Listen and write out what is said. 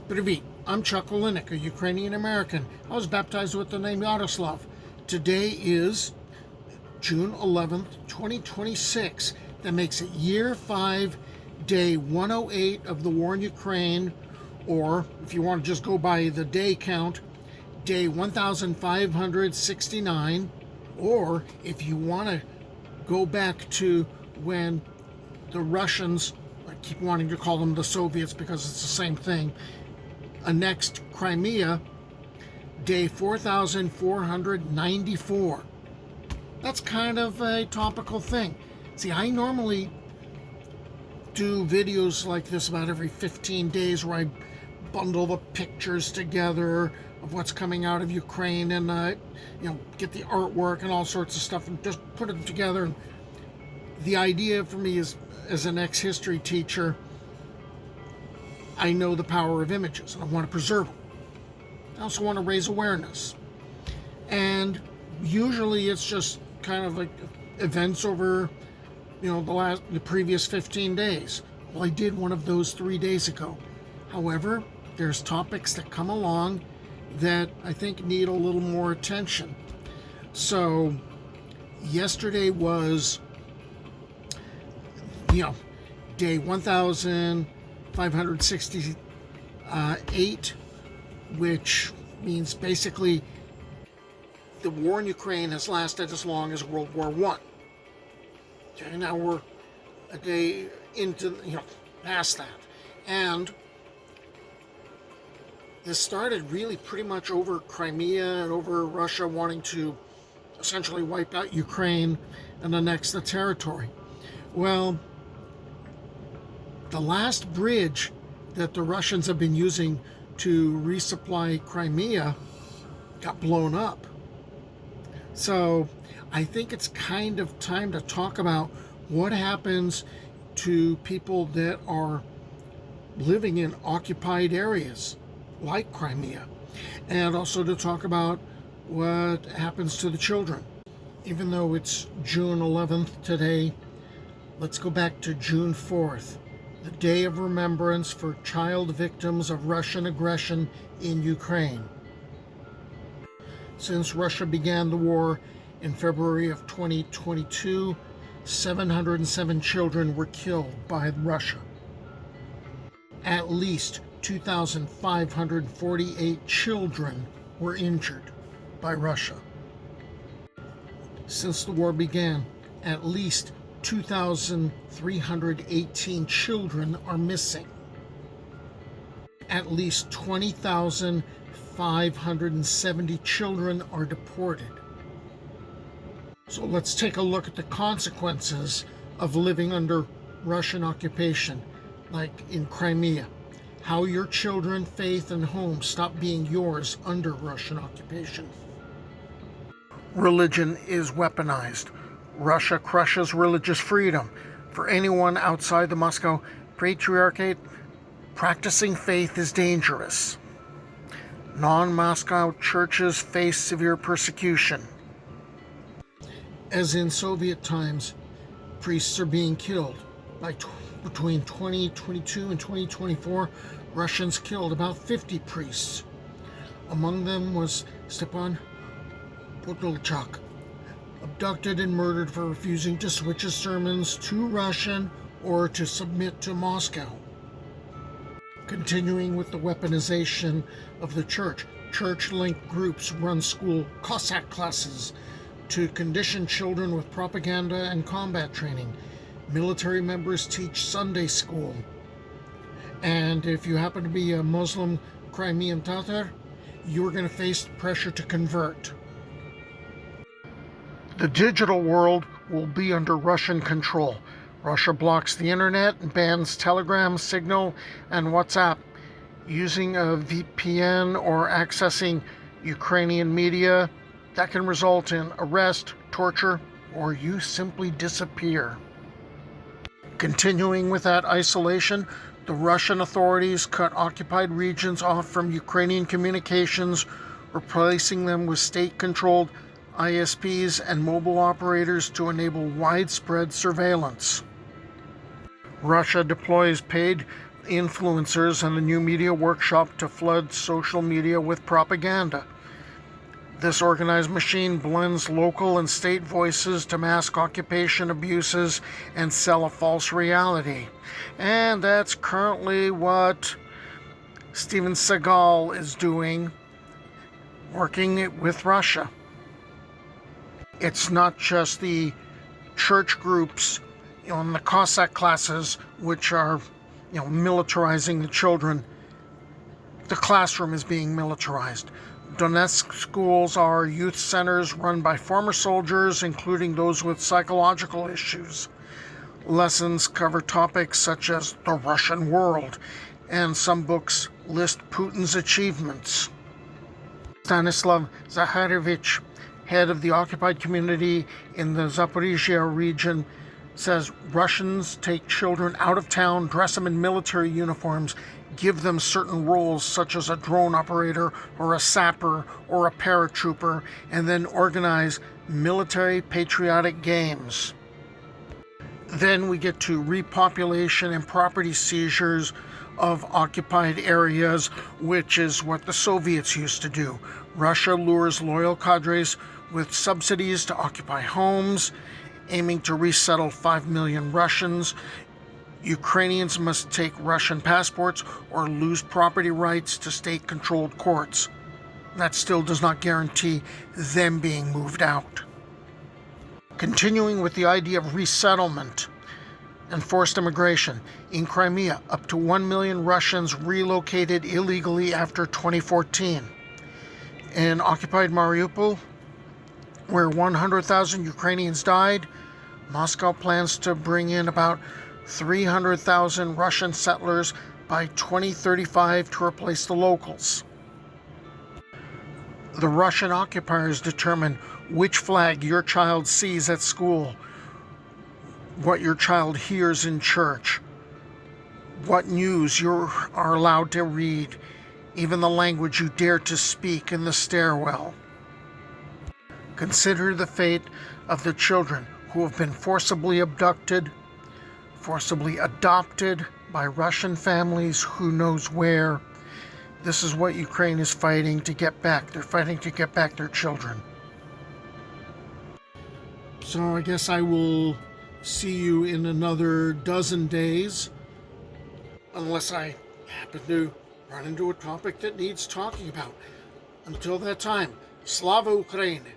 Привіт, I'm Chuck Olinik, a Ukrainian American. I was baptized with the name Yaroslav. Today is June 11th, 2026. That makes it year 5, day 108 of the war in Ukraine, or if you want to just go by the day count, day 1569, or if you want to go back to when the Russians, I keep wanting to call them the Soviets because it's the same thing, annexed Crimea, day 4494. That's kind of a topical thing. See, I normally do videos like this about every 15 days where I bundle the pictures together of what's coming out of Ukraine and get the artwork and all sorts of stuff and just put it together. The idea for me is, as an ex-history teacher, I know the power of images and I want to preserve them. I also want to raise awareness. And usually it's just kind of like events over, the previous 15 days. Well, I did one of those 3 days ago. However, there's topics that come along that I think need a little more attention. So yesterday was, day 1568, which means basically the war in Ukraine has lasted as long as World War I. Okay, now we're a day into, past that. And this started really pretty much over Crimea and over Russia wanting to essentially wipe out Ukraine and annex the territory. Well, the last bridge that the Russians have been using to resupply Crimea got blown up. So I think it's kind of time to talk about what happens to people that are living in occupied areas like Crimea, and also to talk about what happens to the children. Even though it's June 11th today, let's go back to June 4th. The Day of Remembrance for Child Victims of Russian Aggression in Ukraine. Since Russia began the war in February of 2022, 707 children were killed by Russia. At least 2,548 children were injured by Russia. Since the war began, at least 2,318 children are missing. At least 20,570 children are deported. So let's take a look at the consequences of living under Russian occupation, like in Crimea. How your children, faith, and home stop being yours under Russian occupation. Religion is weaponized. Russia crushes religious freedom. For anyone outside the Moscow Patriarchate, practicing faith is dangerous. Non-Moscow churches face severe persecution. As in Soviet times, priests are being killed. Between 2022 and 2024, Russians killed about 50 priests. Among them was Stepan Podolchak, abducted and murdered for refusing to switch his sermons to Russian or to submit to Moscow. Continuing with the weaponization of the church, church-linked groups run school Cossack classes to condition children with propaganda and combat training. Military members teach Sunday school. And if you happen to be a Muslim Crimean Tatar, you're going to face pressure to convert. The digital world will be under Russian control. Russia blocks the internet and bans Telegram, Signal, and WhatsApp. Using a VPN or accessing Ukrainian media, that can result in arrest, torture, or you simply disappear. Continuing with that isolation, the Russian authorities cut occupied regions off from Ukrainian communications, replacing them with state-controlled ISPs and mobile operators to enable widespread surveillance. Russia deploys paid influencers and a new media workshop to flood social media with propaganda. This organized machine blends local and state voices to mask occupation abuses and sell a false reality. And that's currently what Steven Seagal is doing, working with Russia. It's not just the church groups and the Cossack classes which are, militarizing the children. The classroom is being militarized. Donetsk schools are youth centers run by former soldiers, including those with psychological issues. Lessons cover topics such as the Russian world, and some books list Putin's achievements. Stanislav Zakharevich, head of the occupied community in the Zaporizhia region, says Russians take children out of town, dress them in military uniforms, give them certain roles such as a drone operator or a sapper or a paratrooper, and then organize military patriotic games. Then we get to repopulation and property seizures of occupied areas, which is what the Soviets used to do. Russia lures loyal cadres with subsidies to occupy homes, aiming to resettle 5 million Russians. Ukrainians must take Russian passports or lose property rights to state-controlled courts. That still does not guarantee them being moved out. Continuing with the idea of resettlement and forced immigration, in Crimea, up to 1 million Russians relocated illegally after 2014. In occupied Mariupol, where 100,000 Ukrainians died, Moscow plans to bring in about 300,000 Russian settlers by 2035 to replace the locals. The Russian occupiers determine which flag your child sees at school, what your child hears in church, what news you are allowed to read, even the language you dare to speak in the stairwell. Consider the fate of the children who have been forcibly abducted, forcibly adopted by Russian families who knows where. This is what Ukraine is fighting to get back. They're fighting to get back their children. So I guess I will see you in another dozen days, unless I happen to run into a topic that needs talking about. Until that time, Slava Ukraini!